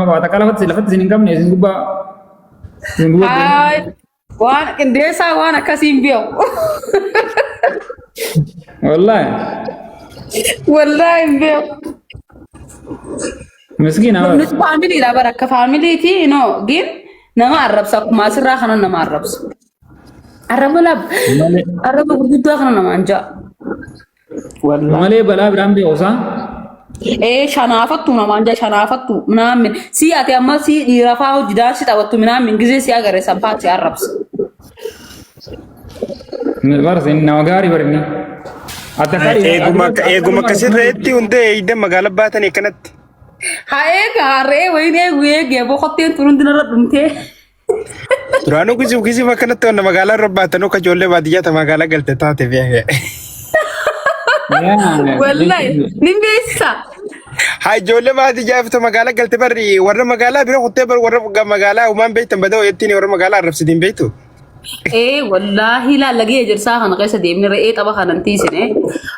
baata kala lafatti isin qabne isin gubbaa Ay, waan qindeessaa waan akkasiin bi'u. Wallahi bi'u. Miskiina. Nuti faamiliidha bara akka faamiliiti no gin nama arrabsa akkuma asirraa kana nama arrabsa. Arraba gurguddaa kana nama anja. Malee balaa biraan beekuusaa. Shanaafattu nama anja shanaafattu minaamin si ati amma si dhiirafaa hojii si taphattu minaamin gizee si agarre sampaati arrabsa. Barsi nama gaarii barinni. Eeguma akkasirreetti hundee eeyda magaalaa baatanii kanatti. Haa gaarree wayii eegee boqoteen turuun dinarra dhumtee. Duraanuu kisiif akkanatti wanna magaalaa irra baatanuu ka ijoollee baadiyyaata magaalaa galte taate beekee. Wallahi ni beessa. Haa ijoollee baadiyyaa iftu magaalaa galte barri warra magaalaa bira kuttee bar warra magaalaa uumaan beektan badoo yettiin warra magaalaa arrabsitiin beektu. Wallahi laalagee jirsaa kana keessa deemnee re'ee xaba kanan tiisine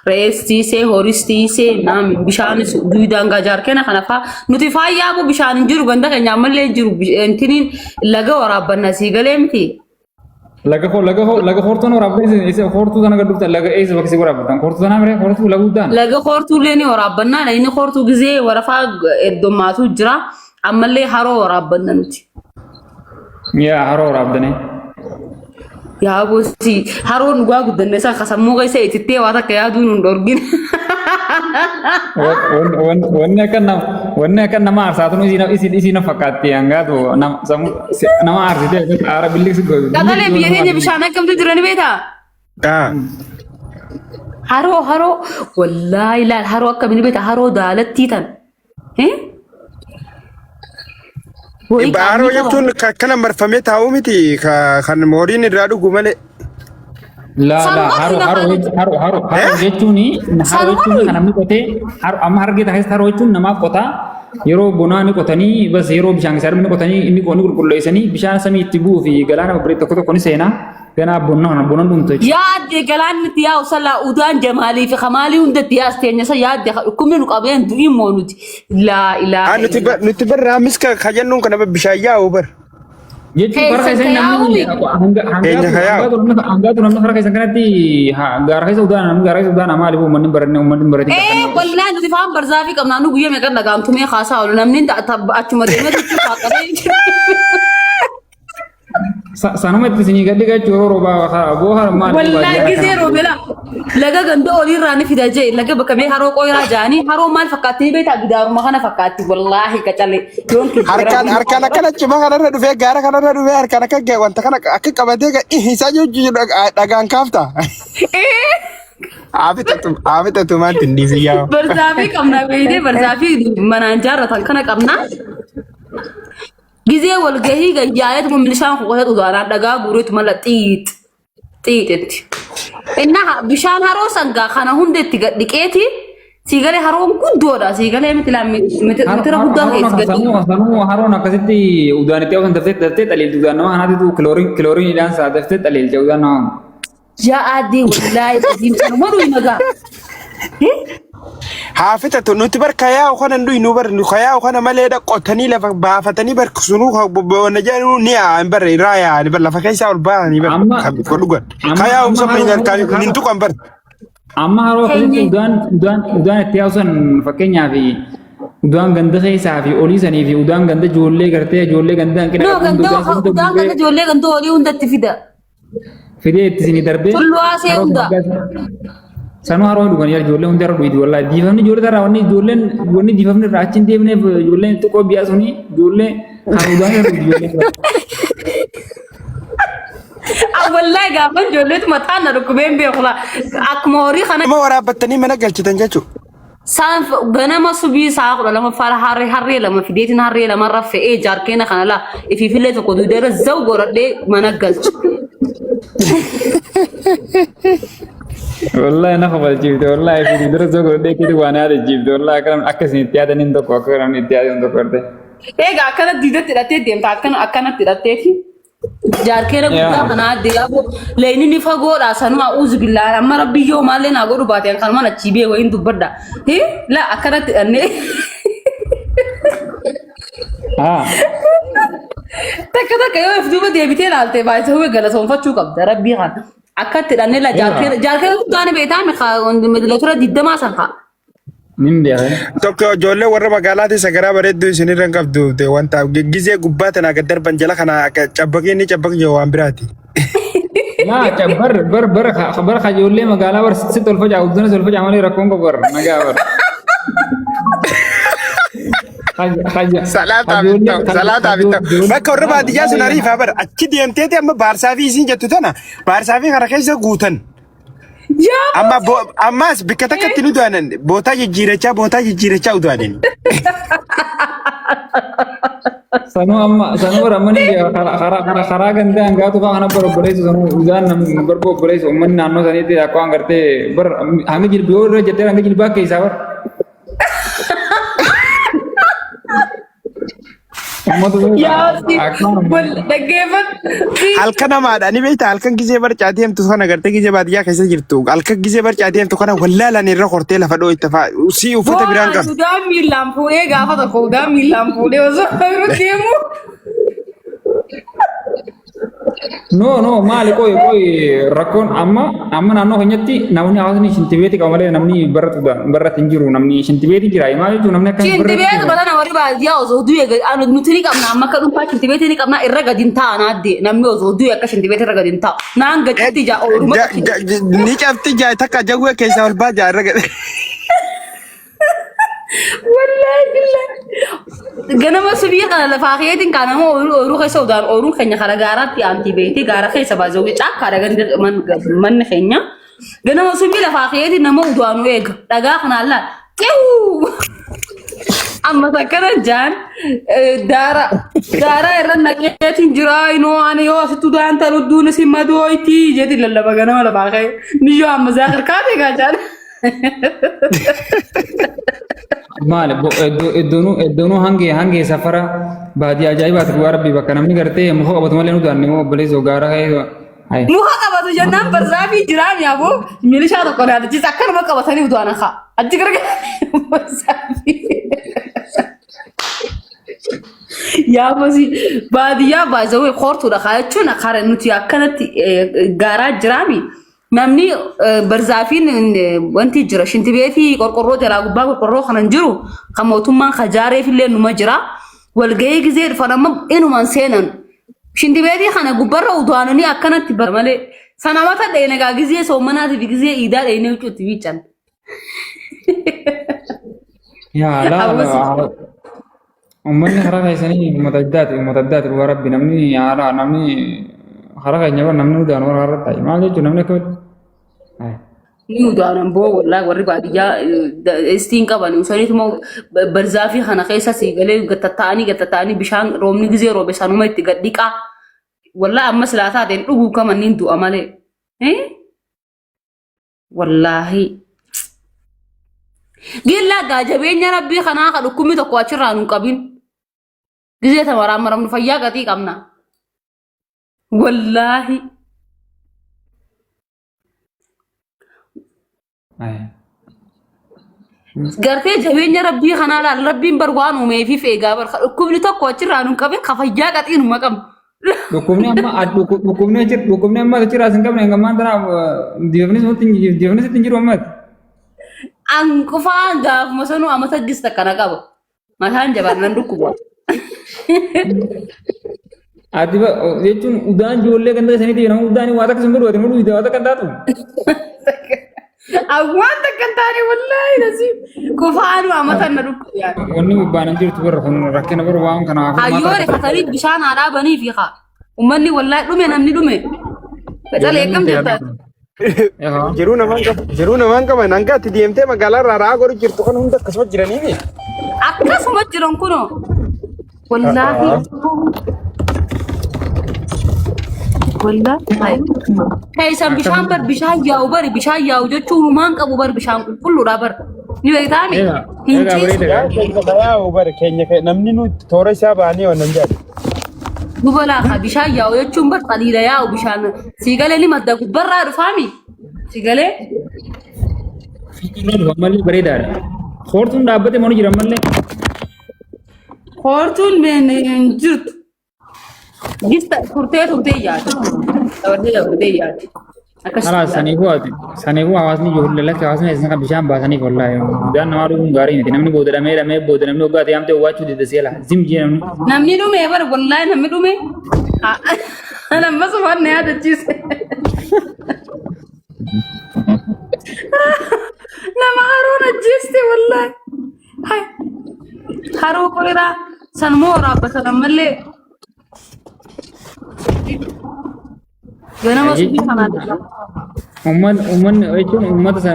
re'ee tiisee horis tiisee naam bishaan duudaan gajaar kenna kana faa nuti faayyaa bu bishaan hin jiru ganda keenya ammallee jiru intiniin laga waraabbanna sii galee miti. Laga hortuun waraabban hortuu sana gadduufta laga eessa bakki si waraabbattan hortuu sana miree hortuu laguudhaan. Laga hortuullee ni waraabbannaa inni hortuu gizee warafaa heddommaatu jira ammallee haroo waraabbanna nuti. Yaa haroo waraabdanii. Yaa gosi haroon dhugaa guddanne isaa kasammuu keessa itittee waan akka yaaduun hin dhorgin. Wanni akka nama aarsaatuun isiin fakkaatti hangaatu nama aarsitee aara billisu gootu. Dhaqalee biyya keenya bishaan akkamtu jiran beektaa? Haroo wallaahi laal haroo akkamiin beektaa haroo daalattii tan. Baaroo jechuun kana marfamee taa'uu miti kan mooriin irraa dhugu malee. Haroo jechuun kan namni qotee amma hargeeta keessatti haroo jechuun namaaf qotaa yeroo bonaa ni qotanii bas yeroo bishaan isaa ni qotanii inni qulqulleessanii bishaan samii itti bu'uu fi galaana babbareedaa tokko ni seenaa ganaa bonan dhumte. Yaadde galaanni itti yaa'u sallaa udaan jamaalii fi kamaalii hundatti yaasteenya isa yaadde dhukkubni nu qabeen du'ii moo nuti laa ilaa. Nuti barraa miska kajannuun kana bishaan yaa'u bar. Jechuun karaa keessatti namni hangaatu namni karaa keessatti kanatti gaara keessa udaan maaliif uummanni barate. Wallaan nuti faan barzaa fi qabnaa nu guyyaa meeqa dhagaamtumee haasaa oolu namni achuma deemee jechuun faaqalee. Sanuma itti isinii gaddi gachuu yeroo roobaa booha maal. Wallaan gisee roobela laga ganda oliirraa ni fida jee laga bakka mee haroo qoyraa jaanii haroo maal fakkaatti beektaa gidaaruma kana fakkaatti wallaahi qacalee. Harkaan akkana cima kanarra dhufee gaara kanarra dhufee harkaan akka wanta kana akka qabatee isaa jechuun dhagaan kaafta. Aafitatu maal tindiisi yaa. Barzaafii qabna beekee barzaafii manaan jaarratan kana qabna. Gizee walgahii gayyaa'eetu milishaan qoqqoodatu udaanaan dhagaa guureetu mala xiixetti. Inna bishaan haroo sangaa kana hundeetti gadhiqeeti siigalee haroon guddoodha siigalee mitira guddaa keessa gadhiqeeti. Sanuu haroon akkasitti udaanitti hawwasan daftee xaleelti udaan nama kanaatitu kilooriiniidhaan isaa daftee xaleelti udaan nama. Ja'aadii wallaahi qadiimsan maduu nagaa. Haafitatu nuti bar kayaa kana ndu bar kayaa kana malee qotanii lafa baafatanii bar sunuu bona jedhu ni bar raaya ni bar lafa keessa ol baani bar dhugan kayaa umsa pinal kan nintu kan bar amma haroo keessatti udaan itti hawwasan fakkeenyaaf udaan ganda keessaa fi olii sanii fi udaan ganda ijoollee gartee ijoollee ganda hanqina udaan ganda ijoollee ganda olii hundatti fida fidee itti isinii darbee tulluwaasee hunda. Sanu haroo dhugan yaa ijoollee hundi haroo dhuyti wallahi diifamni ijoollee irraa wanni diifamni irraa achi hin deemneef ijoolleen xiqqoo biyyaa suni ijoollee hamuudhaan irra ijoollee. Wallahi gaafa ijoolleetu mataan na dhukkubeen beekula akkuma horii kana. Nama waraabbattanii mana galchitan jechuudha. Saan ganama subii saa kudha lama faala harree lama fideetiin harree lama raffee jaarkeena kana laa ifiifillee tokko duudeera zaw godhadhee mana galchu. Wallahi nafa balchifte wallahi fi dura zogo de kiti wana da jibde wallahi kan akkasin ittiyada nin tokko akkan ittiyada nin tokko arte eega akkana didatti hidhattee deemta akkanatti hidhatteeti jaarkeera guddaa kanaa deebi'u leeyni ni fagoodha sanuma uzu billahi amma rabbiyyoo maallee naa godhu baate kan mana chibee wayin dubbadda la akkanatti hidhannee takka yoo ifduuba deebitee ilaalte baay'ee hubee galatoonfachuu qabda rabbii kana akka itti dhannee la jaalkee guddaanii beekame kaa diddamaa san kaa. Nin beekan. Tokko ijoollee warra magaalaati sagaraa bareedduu isinirra hin qabdu wanta gizee gubbaa tanaa gad darban jala kana cabbaqee inni cabbaqee waan biraati. bar ijoollee magaalaa bar si tolfajaa udduunis tolfajaa malee rakkoon qabu bar nagaa bar. Salaataa bittamu. Bakka warra baadiyyaa sun ariifaa bara achi deemteeti amma baarsaafii isiin jettu tana baarsaafii kana keessa guutan. Ammas bikka takkatti nu du'anan bootaa jijjiirachaa udu'anin. Sanuu ramani karaa gandaa hangaatu kana barobboleessu sanuu udaan namni barobboleessu uummanni naannoo saniitti akka waan gartee bar hanga jilbii yoo irra jettee hanga jilbaa keessaa bar. Halkan namaadha ni beektaa halkan gizee barcaatii hemtu kana gartee gizee baadiyyaa keessa jirtu halkan gizee barcaatii hemtu kana wallaalaan irra kortee lafa dhoo itti si uffata biraan qabu. Udaan miilaan fuudhee gaafa tokko udaan miilaan fuudhee osoo deemu. No maali koi rakkoon amma naannoo keenyatti namni hawaasni shintibeeti qaba malee namni barratti hin jiru namni shintibeeti jira maal jechuun namni akka shintibeeti badana warri baadiyyaa osoo du'e nuti ni qabna amma akka dhuunfaa shintibeeti ni qabna irra gadi hin taa'an adde namni osoo du'e akka shintibeeti irra gadi hin taa'u naan gaditti jaa ooluma ni cabti jaa takka jawwee keessaa ol baa jaa irra gadi. ganama subii kana lafaa keetiin kana moo ooruu keessa udaan ooruu keenya kara gaaraatti aanti beekti gaara keessa baazoo caakkaa manni keenya ganama subii lafaa keetiin nama udaanu eega dhagaa kanaan laa xiiwuu amma takkana jaan daara irra naqeetiin jiraa inoo ani yoo asitti udaan taludduun isin madooyti jeeti lallaba ganama lafaa kee niyyoo amma zaakir kaatee gaajaan. maal iddoonuu hange safara baadiyyaa ajaa'ibaati bu'aa rabbii bakka namni gartee muka qabatu malee nu daanne moo obboleessoo gaara ka'ee muka qabatu jennaan barzaafii jiraan yaaboo milishaa tokko naatichis akkanuma qabatanii udaana kaa achi gargaaree barzaafii yaabosi baadiyyaa baazawee koortuudha kaa jechuun akkara nuti akkanatti gaaraa jiraami. namni barzaafiin wanti jira shintibeetii qorqorroo jalaa gubbaa qorqorroo kanan jiru kan mootummaan kajaareef illee numa jira walgahii gizee dhufan amma inumaan seenan shintibeetii kana gubbarra udaananii akkanatti malee sanamata dheenagaa gizee soomanaatiif gizee iidaa dheenee huccuutti biiccan. Uummanni karaa keessanii uummata addaati dhugaa rabbi namni haraka nyawa namni udah orang harap tay malah itu namni kau ni udah nambo wallah warri baadiyyaa istiin qaban usanii tumo barzaafii kana keessa siigalee gattataanii bishaan roobni gizee roobe sanuma itti gadhiqaa wallah amma silaataa ta'een dhuguu kamanniin du'a malee wallahi gilla gaajabeenya rabbii kanaa ka dhukkubni tokko achirraa nu qabin gizee tamaraan maramnu fayyaa gatii qabna. والله قرتي جبين ربي خنا ربي برغوان وما في فيغا كوبني تو كوچرانو كبه خفيا قطين مقام hukumnya amma kecil asing kamu yang kemana Diognis amat angku fanga masanu amat agis takana kabo masahan jabanan duku buat Atiba jechuun udaan ijoollee kan ta'e saniiti nama udaan waa takka simbiruu ati mul'uu waa takka taatu. Waan takka taane wallaahi nasiib kufaanu amatan na dhukku yaa. Wanni ubbaanan jirtu barra kun rakkina barra waan kanaaf. Hayyoore fatanii bishaan haadhaa banii fi haa ummanni wallaahi dhume namni dhume. Gacalee eeggam jirta. Jiruu namaan qaba nanga ati deemtee magaalaa irraa raa godhu jirtu kan hunda akkasuma jiranii. Akkasuma jiran kunoo wallaahi. والله كيسان بشان بر بشان ياو بر بشان ياو جو چونو مان قبو بر بشان كله رابر ني ويتامي هنچيس ياو بر كينيا نمني نو توري ساباني وننجا بولا خا بشان ياو جو چون بر قليل ياو بشان سيغله لي مد بر رفامي سيغله مالي بريدار خورتون دابته مونو جرمل خورتون من جرت جست فرتي يا ودي يا خلاص سنيفو حواسني جهول لك حواسني إذا كان بيشام باسني والله ده نمارو غاري نتي نمني بودلا مي بودلا نمني وقت يامته واتشو دي دسيلا زم جي نمني لو مي بر والله نمني لو مي انا ما سمعنا هذا الشيء لما هارون جيستي والله هاي هارو كورا سنمورا بس نملي gana masu bi kana da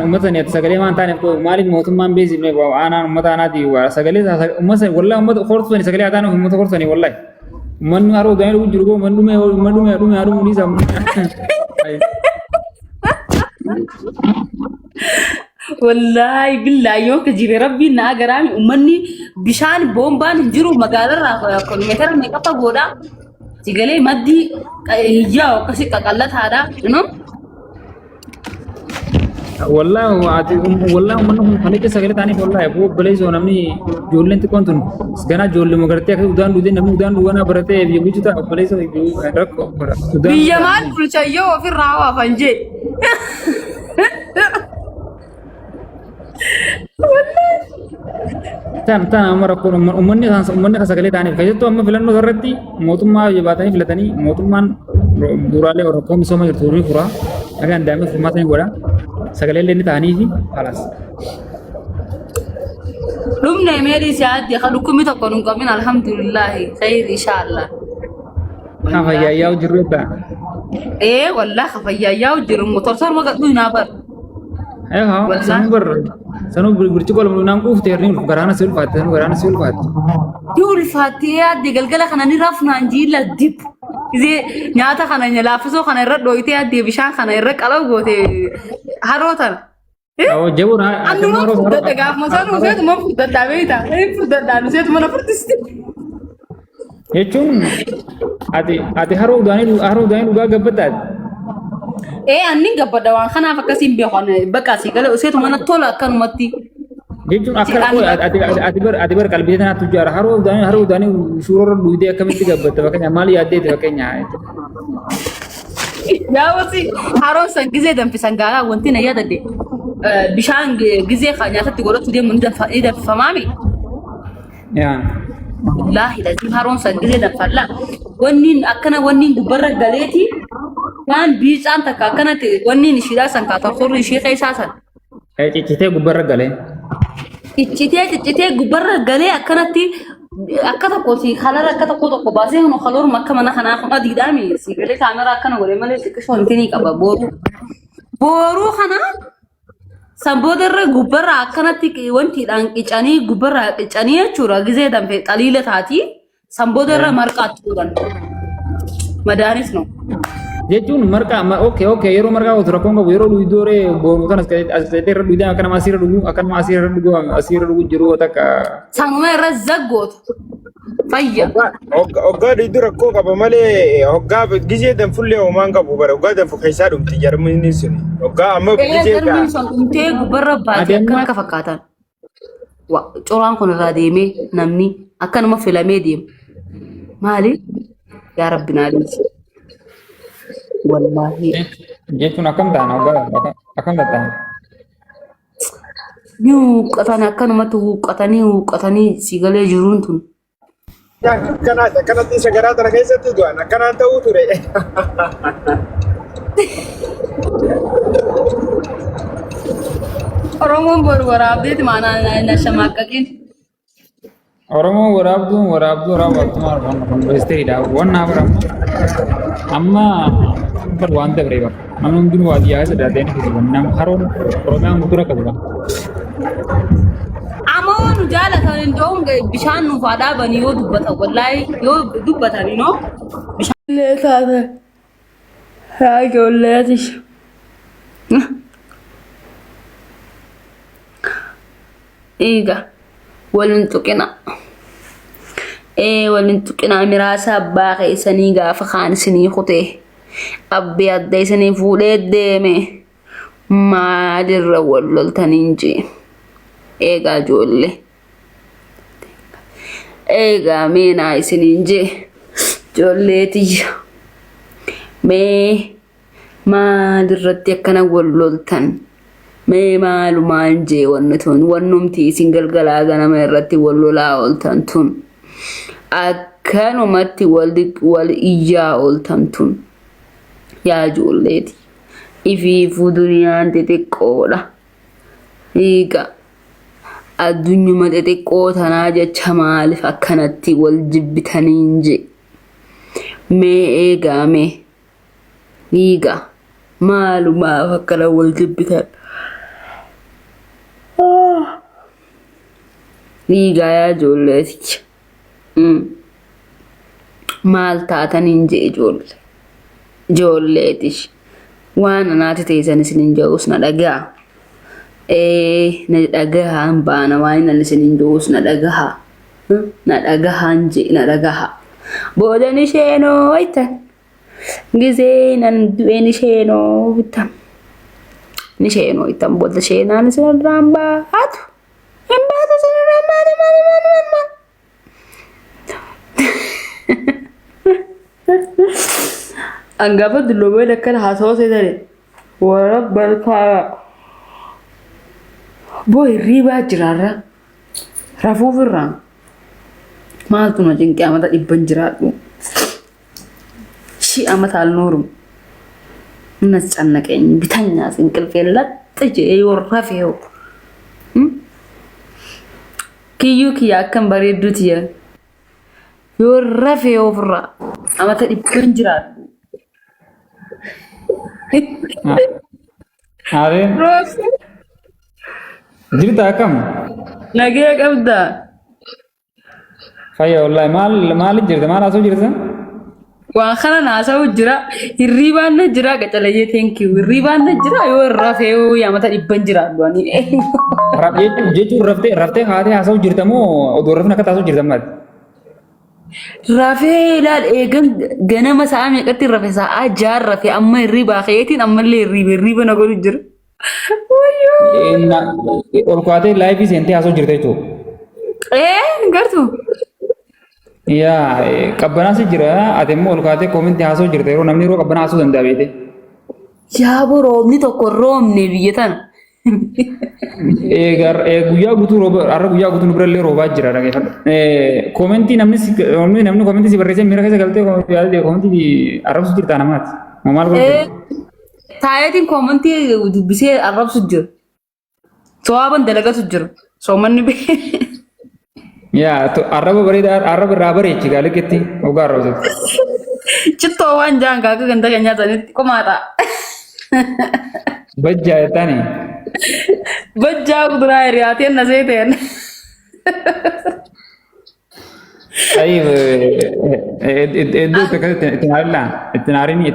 ummata ne sagale man tane ko malik motum man bezi me ba ana ummata ana di wa sagale ummata wallahi ummata khortu ne sagale adana ummata khortu ne wallahi man haro gael ujurgo man dume haru ni zam wallahi billahi yo ke jire rabbi na garami ummanni bishan bomban jiru magalar ra ko meter me kapa goda Sigale maddi hijau kasih kakallat ada, you know? والله من خليك سجلت تاني والله أبو بليز ونامني جولين تكونتون سجنا جول مغرتي أكيد ودان دودين نمو ودان وانا برتة يبي جوتا بليز يبي رك بيجمان بلشايو وفي الرعوة فنجي تان أمر أقول أمني خسجلت تاني كذا تو أم فلان مغرتي موتوم ما يباتني فلتاني موتوم مان برالة ورقم سوما يرتوري فرا أكان دائما في ماتني غورا سجل اللي نتاني في خلاص. لمن ميري سعد يخلوكم يتقونون كمين الحمد لله خير إن شاء الله. خفيا ياو جربا. إيه والله خفيا ياو جرب موتور صار ما قدوي نابر. إيه ها. سنو برجول منام كوف تيرني غرانا سيل فات. يقول فاتيا دقلقلة خنا نرافنا نجيل الدب. إذا نياتا خنا نلافسو خنا يرد دويتي الدب بيشان خنا يرد كلاو قوتي هاروتر. أو جبورها. أنا ما فضل تجاف مثلا وزيت ما فضل دابيتا. إيه فضل دانو زيت ما نفرتست. يجون أدي هارو داني لوجا قبضات. إيه أني قبض وان خنا فكاسين بيخونه بكاسي قال وزيت ما نطلع كان متي. يجون أكثر أدي بر قلبي أنا تجار هارو داني شورور لويدي كم تقبض بكني مالي أدي بكني عايز. يا وسي هارو سنجزء دم في سنجارا وانتي نيا ددي بيشان جزء خانيا تقولوا تودي من إذا فمامي يا لا لازم هارون سنجزء دم فلا ونين أكنا ونين برا قليتي كان بيج أنت كأكنا ونين شيلا سنكاتور صور شيء أساسا إيه برا قلي إيه برا قلي أكنا تي أكتا كوسي خلارا أكتا كوتو كوباسي هنو خلور مكة منا خنا خنا دي دامي سيكلي كاميرا أكنا غوري مالي تكشون تيني كابا بورو خنا سامبودر غبرة أكنا تيك وانتي دان إجاني غبرة إجاني أشورا غزي دام في قليلة هاتي سامبودر مركات تودان مدارس نو جيتون مركا اوكي يرو مركا وتركونغا ويرو لويدوري بونو كان اسكايتر لويدا كان ماسير دغو جيرو تاكا سانوما رزغوت فيا اوغا ديدرا كوكا بمالي اوغا غيزي دم فولي ومانغا بوبر اوغا دم فكايسا دوم تجار منيسني اوغا اما غيزي دا سنتي غبر باتي كان كفكاتان وا چوران كون راديمي نمني اكن ما فيلامي ديم مالي يا ربنا لي والله جيتون أكم دانا أكم دانا يو قطعني أكن ما تو قطعني سيجالي جرونتون يا كنا تيجي كرات أنا كيسة تدوان كنا أنت وتري أرومون برابدي تمانا نشماك كين أرومون برابدو رابط مار بستيدا وانا برام أما perluan deh berapa? Namun mungkin wajah sudah ada yang sebenarnya harun program mutura kerja. Amon jala kan dong bishan nu fada bani yo dubbata wallahi yo dubbata ni no bishan le kada ha gollatish iga walintukina walintukina mirasa baaqi saniga fa khan sini khute أبي أديسني فولي ديمي ما در ولل تنينجي إيجا جولي Egaa mee naa isiniin jee ijoolleetiyya mee maalirratti akkana wal loltan mee maalumaan jee wanni tun wannumti isin galgalaa ganama irratti wal lolaa ooltan tun akkanumatti wal iyyaa ooltan tun yaa ijoolleeti ifiifuu duniyaan xixiqqoodha hiiqa addunyuma xixiqqoo tanaa jecha maaliif akkanatti wal jibbitaniin jee mee eegaa mee hiiqa maalumaaf akkana wal jibbitan hiiqa yaa ijoolleeticha maal taataniin jee ijoolleetish waan anaati teessan isinin ja'us na dhagaa na dhagahaan baana waan nan isinin ja'us na dhagahaan jee na dhagaha boodan isheenoo itan gizee nan du'een isheenoo bitan isheenoo itan booda isheenaan isinirraan baatu hin baatu isinirraan baatu maal anggapa dulu gue dekat hasil sih tadi warak berkara boy riba jerara rafu firang mal tuh macam kiamat di penjerat tuh si amat al nurum nas anak ini bitanya singkel velat aja yor rafio kiyu kiakan bari dutia yor rafio firra amat di penjerat Are Rosi jirta kam lagi kabda faya wallahi mal jirta mal aso jirta wa khana nasa ujira irriban jira gatalaye thank you irriban jira yo rafeo ya mata ibban jira duani rab jeju rafte haate aso jirta mo odo rafna kata aso jirta mat Rafi lal egan gana masaan ya kati Rafi saa jar Rafi amma riba khayatin amma le riba na golu jir wayo na olkwate live is ente aso jirta itu gartu ya kabbana se jira ademmo olkwate comment aso jirta ro namni ro kabbana aso danda bete ya boro ni to koromne biyatan guyyaa guutuu rooba arra guyyaa guutuu nu birallee roobaa jira dhaggeeffadhu koomentii namni koomentii si barreessee miira keessa galtee koomentii arrabsu jirta namaati maal godhe taayetiin koomentii dubbisee arrabsu jira sooban dalagatu jira soomanni bee yaa arraba bareedaa arraba irraa bareechi gaaliqetti ogaa arrabsatu cittoo waan jaan kaaka ganda kan nyaatanitti qomaadha bajjaa jettaani bajjaa kuduraa hiriyaateen na seeteen طيب ادو اتناريني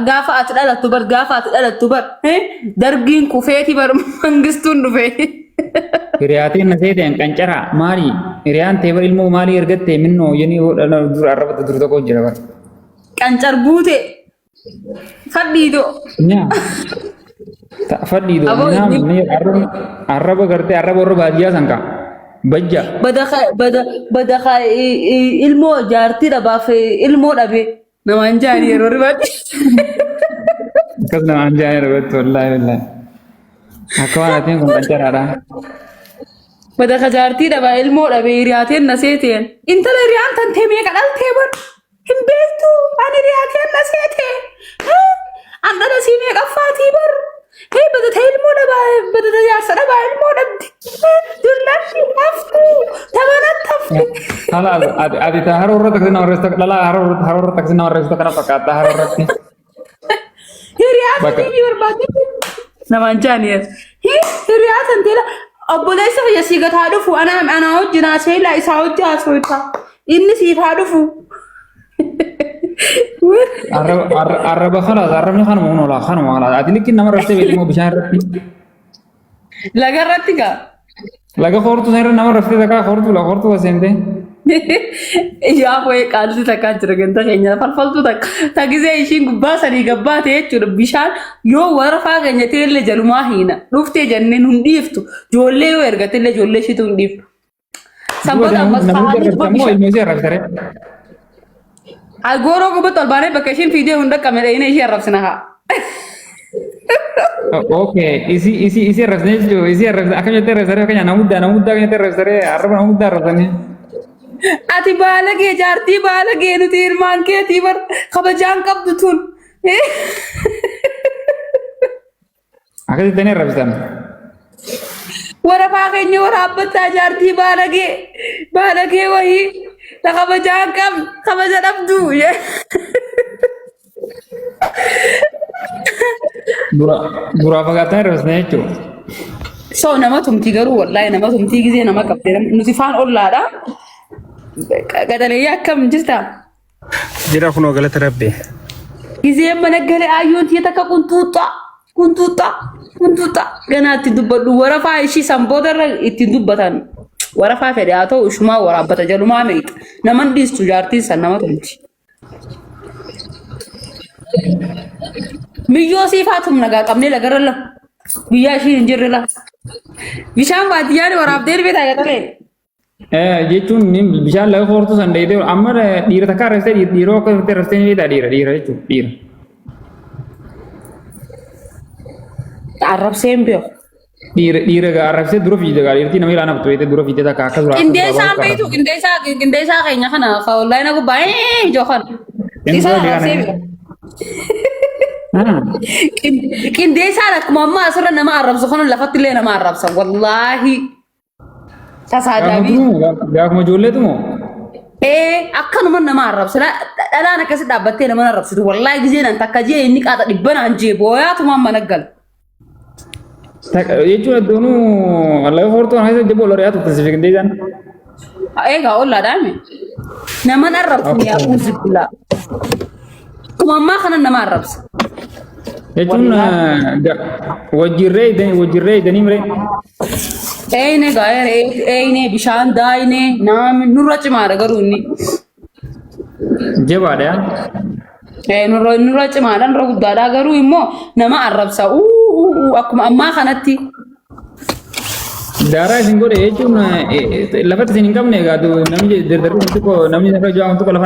غافا اتدلت تبر دربين كوفيتي بر منغستون دفه رياتين نسيتين كنچرا ماري ريان تيبر علمو مالي ارغتي منو يني دور عربت دور تكو جرا كنچر بوته فديدو نيا فديدو ني عرب کرتے عرب اور باجیا سانکا بجا بدخا ilmo jaarti daba fe ilmo dabe namanjani error badi kas namanjani error wallahi wallahi akwana tin kon kancara بدخا jaarti daba ilmo dabe riyaaten naseeten intala riyaan tan teme kadal tebon himbeetu ani riyaaten nasete andana sime qafati bar hey بدت ilmo daba بدت yaasa daba ilmo dabdi dullashi aftu tamanataf خلاص ادي تهرور تكنا ورست لا هرور تكنا ورست كنا فقط هرور هي رياض دي ورباتي نمانجاني هي رياض انت لا ابو ليس يا سيغت هادفو انا وجنا شيء لا يساوج اسويتا اني سيف هادفو عرب خلاص عربني خانم ولا خانم ولا ادي لكن نمر رست بيلي مو بشار لا غرتك لگا خورتو سير نمر رست تکا خورتو وسنده يا boy qalli takka jiraganta keenya falfaltu takka tagize ishin gubba sari gabbate jechuudha bishaan yoo warafaa keenya teelle jalumaa hiina dhufte janneen hundiftu joollee yoo ergatelle joollee shitu hundiftu Samboda mas namni fahamni mo ilmo si arrabsare. Agoro ko betul bane bakashin video hunda kamera ini isi arrabsina ha. Okay, isi arrabsane jo, isi arrabsane akan jete arrabsare akan namudda kan jete arrabsare, arraba namudda arrabsane. Ati balage jarti balage nuti irman ke tibar khabajan kab dutun. Akan jete ne arrabsane. Wara pakainya wara abta jarti balage wahi la khabajan kab khabajan abdu ya. Dura fagatan arrabsane jo. So nama tumti garu wallahi nama tumti gize nama kapten nuti fan ollada. Gadalaya kam jirta. Jira kuno galata rabbi. Gize managale ayun tiyata ka kuntuta ganati dubbadu warafa ishi sambodara itti dubbatan warafa fedaato ushuma warabata jaluma meet naman distu jarti sanama tumti miyo sifatum naga qabne lagaralla biya shi injirla bishan baadiyaan warabdeer beta gatale jechuun bishaan laga hortu san deede amma dhiira takka arrabsite dhiiroo akka irratti arrabsite beeta dhiira jechuun dhiira. Arab sembio. Dhiira arrabsite dura fiide dhiirti nama ilaana beete dura fiide takka akka dura. Indesa beetu indesa kayaknya kana ka online aku bae johan. Indesa sembio. Indesa lak mama asra nama Arab sokono lafat le nama Arab sa wallahi. Tasadabi. Gak mau jual itu mo. Akan nama Arab sala ala na kasi dabatte nama Arab situ wallahi gize nan takaje ini kata dibana anje boya tu mama nagal. Itu dono Allah horto hanya je boleh ya tu spesifik dia kan. Gak olah dame. Nama Arab ya uzbillah. Mama kana nama Arab. Itu wajirre dan imre. Eyne gayer eyne bishan dayne nam nurach mara garuni. Jawab ya. Nurach mara nro gudada garu immo nama Arab sa aku amma kanatti. Darah singgo deh itu lafat sini kamu nih gak tuh namanya dari itu kok namanya kalau jual untuk kalau